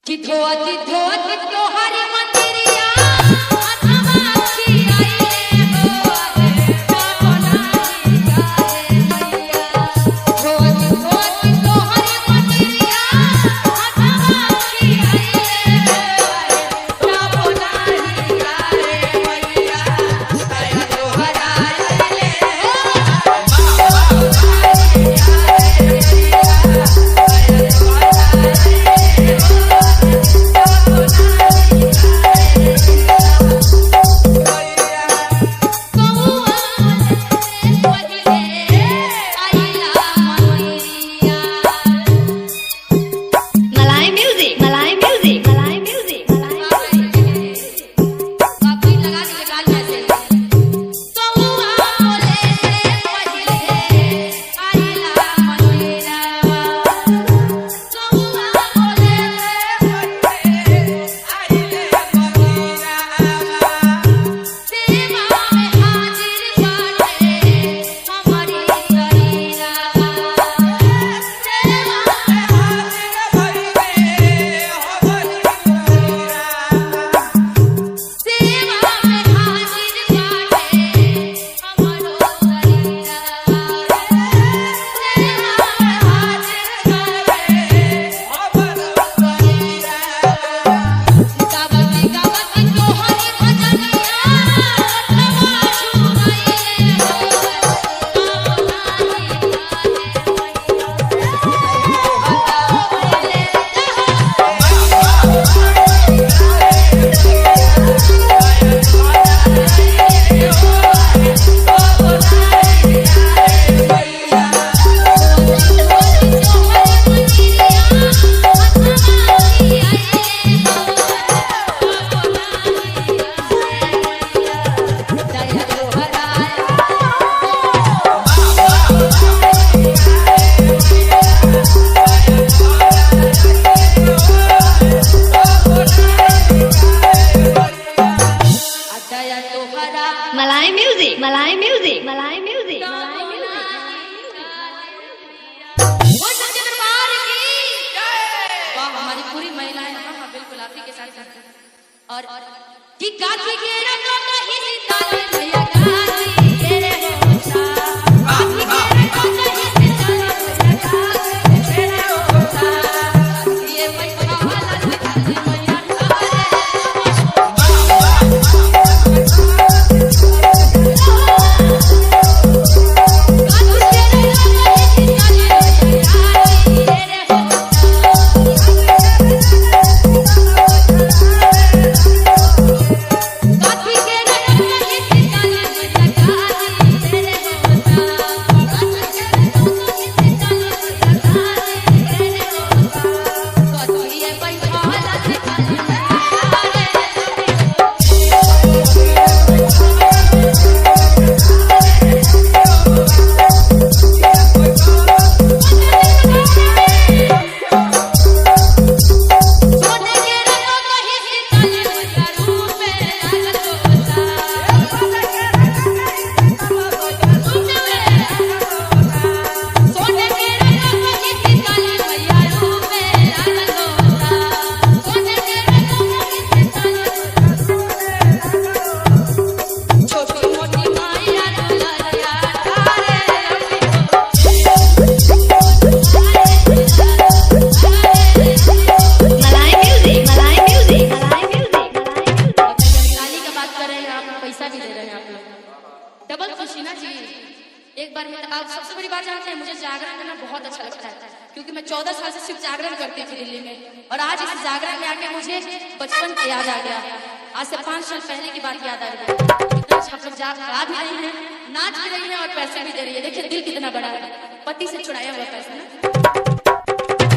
तोहरी मंदिरिया अथवाची आइले हो अरे बापनाही गाए मैया तोहरी मंदिरिया अथवाची आइले हो अरे बापनाही गाए मैया दया तोहरा आइले हो बापनाही गाए मैया दया तोहरा आइले हो हमारी पूरी महिलाएं बिल्कुल आप ही के साथ और कि काठी के रंगों का ही सितारे भैया काठी के रे होसा काठी के रंगों का ही सितारे भैया काठी के रे होसा ये पैसा वाला सितारे भैया डबल खुशी ना जी। एक बार में आप सबसे बड़ी बात जानते हैं, मुझे जागरण करना बहुत अच्छा लगता है क्योंकि मैं 14 साल से सिर्फ जागरण करती थी दिल्ली में और आज इस जागरण में आके मुझे बचपन याद आ गया। आज से 5 साल पहले की बात याद आ गई। इतना अच्छा आप लोग गा भी रही हैं, नाच भी रही हैं और पैसे भी दे रही है। देखिए दिल कितना बड़ा है, पति से चुराया हुआ पैसा ना।